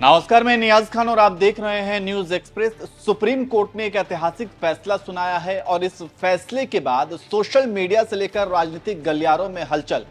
नमस्कार, मैं नियाज खान और आप देख रहे हैं न्यूज एक्सप्रेस। सुप्रीम कोर्ट ने एक ऐतिहासिक फैसला सुनाया है और इस फैसले के बाद सोशल मीडिया से लेकर राजनीतिक गलियारों में हलचल।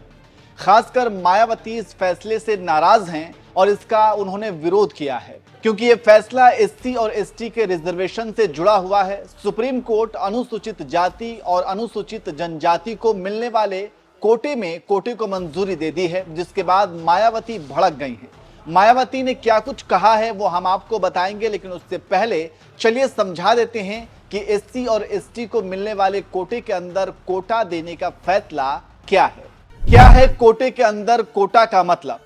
खासकर मायावती इस फैसले से नाराज हैं और इसका उन्होंने विरोध किया है क्योंकि ये फैसला एससी और एसटी के रिजर्वेशन से जुड़ा हुआ है। सुप्रीम कोर्ट अनुसूचित जाति और अनुसूचित जनजाति को मिलने वाले कोटे को मंजूरी दे दी है, जिसके बाद मायावती भड़क गई हैं। मायावती ने क्या कुछ कहा है वो हम आपको बताएंगे, लेकिन उससे पहले चलिए समझा देते हैं कि एससी और एसटी को मिलने वाले कोटे के अंदर कोटा देने का फैसला क्या है। क्या है कोटे के अंदर कोटा का मतलब?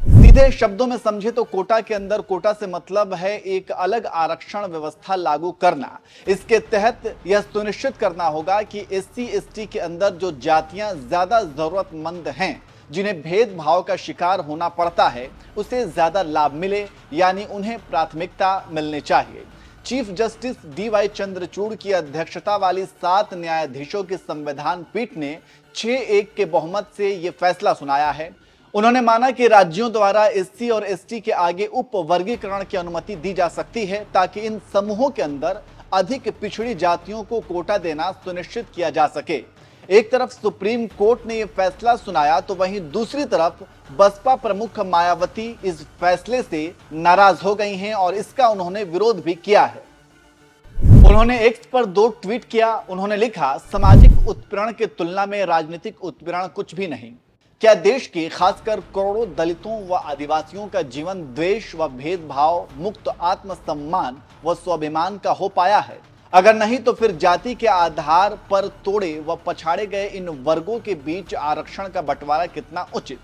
सीधे शब्दों में समझे तो कोटा के अंदर कोटा से मतलब है एक अलग आरक्षण व्यवस्था लागू करना। इसके तहत यह सुनिश्चित करना होगा कि एससी एसटी के अंदर जो जातियां ज्यादा जरूरतमंद हैं, जिन्हें भेदभाव का शिकार होना पड़ता है, उसे ज्यादा लाभ मिले, यानी उन्हें प्राथमिकता मिलनी चाहिए। चीफ जस्टिस डीवाई चंद्रचूड़ की अध्यक्षता वाली 7 न्यायाधीशों की संविधान पीठ ने 6-1 के बहुमत से यह फैसला सुनाया है। उन्होंने माना कि राज्यों द्वारा एससी और एसटी के आगे उप वर्गीकरण की अनुमति दी जा सकती है ताकि इन समूहों के अंदर अधिक पिछड़ी जातियों को कोटा देना सुनिश्चित किया जा सके। एक तरफ सुप्रीम कोर्ट ने यह फैसला सुनाया तो वहीं दूसरी तरफ बसपा प्रमुख मायावती इस फैसले से नाराज हो गई हैं और इसका उन्होंने विरोध भी किया है। उन्होंने एक्स पर 2 ट्वीट किया। उन्होंने लिखा, सामाजिक उत्पीड़न की तुलना में राजनीतिक उत्पीड़न कुछ भी नहीं। क्या देश के खासकर करोड़ों दलितों व आदिवासियों का जीवन द्वेष व भेदभाव मुक्त आत्मसम्मान व स्वाभिमान का हो पाया है? अगर नहीं तो फिर जाति के आधार पर तोड़े व पछाड़े गए इन वर्गों के बीच आरक्षण का बंटवारा कितना उचित?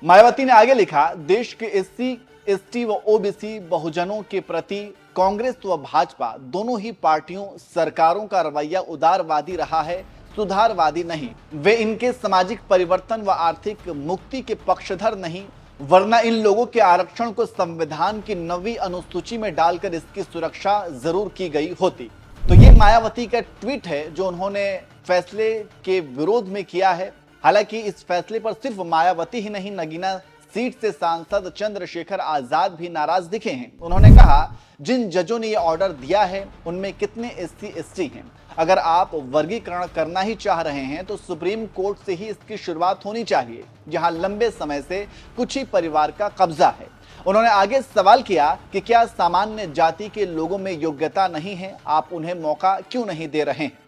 मायावती ने आगे लिखा, देश के एससी एसटी व ओबीसी बहुजनों के प्रति कांग्रेस व भाजपा दोनों ही पार्टियों सरकारों का रवैया उदारवादी रहा है, सुधारवादी नहीं। वे इनके सामाजिक परिवर्तन व आर्थिक मुक्ति के पक्षधर नहीं, वरना इन लोगों के आरक्षण को संविधान की 9वीं अनुसूची में डालकर इसकी सुरक्षा जरूर की गई होती। तो ये मायावती का ट्वीट है जो उन्होंने फैसले के विरोध में किया है। हालांकि इस फैसले पर सिर्फ मायावती ही नहीं, नगीना सीट से सांसद चंद्रशेखर आजाद भी नाराज दिखे हैं। उन्होंने कहा, जिन जजों ने यह ऑर्डर दिया है उनमें कितने एससी एसटी हैं? अगर आप वर्गीकरण करना ही चाह रहे हैं तो सुप्रीम कोर्ट से ही इसकी शुरुआत होनी चाहिए, जहां लंबे समय से कुछ ही परिवार का कब्जा है। उन्होंने आगे सवाल किया कि क्या सामान्य जाति के लोगों में योग्यता नहीं है, आप उन्हें मौका क्यों नहीं दे रहे हैं?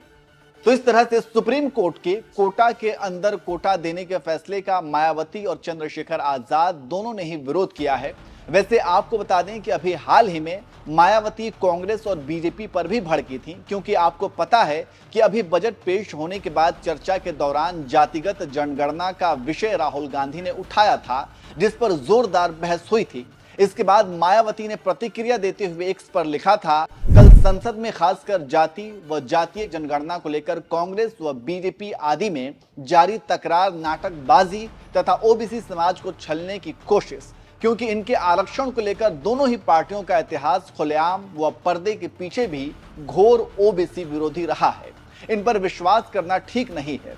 तो इस तरह से सुप्रीम कोर्ट के कोटा के अंदर कोटा देने के फैसले का मायावती और चंद्रशेखर आजाद दोनों ने ही विरोध किया है। वैसे आपको बता दें कि अभी हाल ही में मायावती कांग्रेस और बीजेपी पर भी भड़की थी, क्योंकि आपको पता है कि अभी बजट पेश होने के बाद चर्चा के दौरान जातिगत जनगणना का विषय राहुल गांधी ने उठाया था, जिस पर जोरदार बहस हुई थी। इसके बाद मायावती ने प्रतिक्रिया देते हुए एक्स पर लिखा था, कल संसद में खासकर जाति व जातीय जनगणना को लेकर कांग्रेस व बीजेपी आदि में जारी तकरार, नाटकबाजी तथा ओबीसी समाज को छलने की कोशिश, क्योंकि इनके आरक्षण को लेकर दोनों ही पार्टियों का इतिहास खुलेआम व पर्दे के पीछे भी घोर ओबीसी विरोधी रहा है। इन पर विश्वास करना ठीक नहीं है।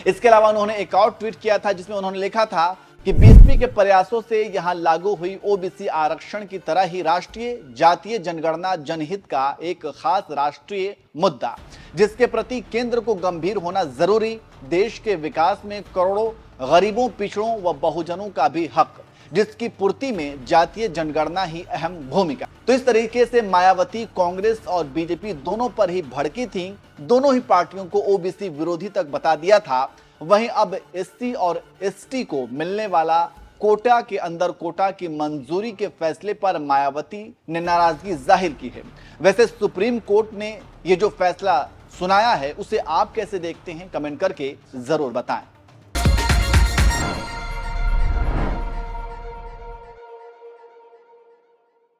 इसके अलावा उन्होंने एक और ट्वीट किया था जिसमें उन्होंने लिखा था कि बीजेपी के प्रयासों से यहां लागू हुई ओबीसी आरक्षण की तरह ही राष्ट्रीय जातीय जनगणना जनहित का एक खास राष्ट्रीय मुद्दा, जिसके प्रति केंद्र को गंभीर होना जरूरी। देश के विकास में करोड़ों गरीबों, पिछड़ों व बहुजनों का भी हक, जिसकी पूर्ति में जातीय जनगणना ही अहम भूमिका। तो इस तरीके से मायावती कांग्रेस और बीजेपी दोनों पर ही भड़की थी, दोनों ही पार्टियों को ओबीसी विरोधी तक बता दिया था। वहीं अब एससी और एसटी को मिलने वाला कोटा के अंदर कोटा की मंजूरी के फैसले पर मायावती ने नाराजगी जाहिर की है। वैसे सुप्रीम कोर्ट ने ये जो फैसला सुनाया है उसे आप कैसे देखते हैं, कमेंट करके जरूर बताएं।